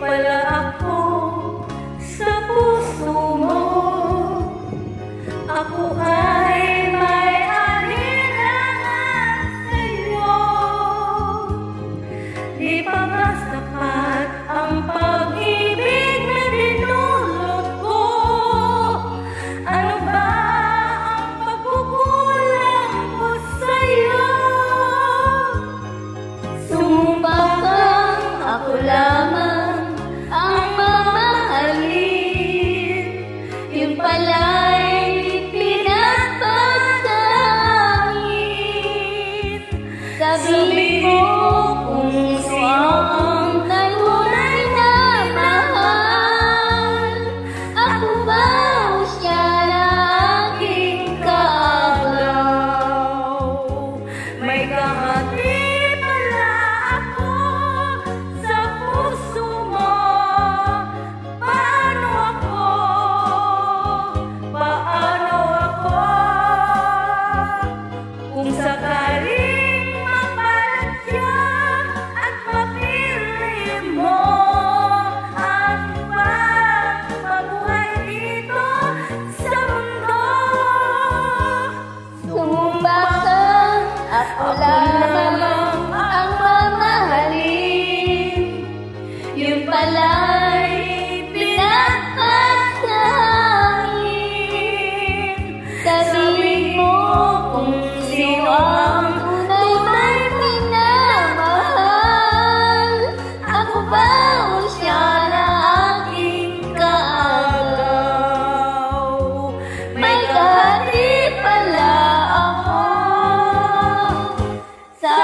pala ako sa puso mo. Ako ay may alinlangan sa'yo. Di pa ba sapat ang pag-ibig na dinulot ko? Ano ba ang pagkukulang ko sa'yo? Sumpa kang ako lamang ang mamahalin. Yung pala'y pinagpasangin. Sabihin mo kung sino ang tunay na mahal. Ako ba o siya na aking kaaglaw? May kahati pala ako sa puso mo. Paano ako? Paano ako? Kung sakaling mapalat siya at mapili mo ang pagpabuhay dito sa mundo. Sumpa kang ako lamang ang mamahalin. Yung pala'y pinagpasangin. Sabihin mo kung sino ang tunay minamahal. Ako ba o siya na aking kaagaw? May kahati pala ako sa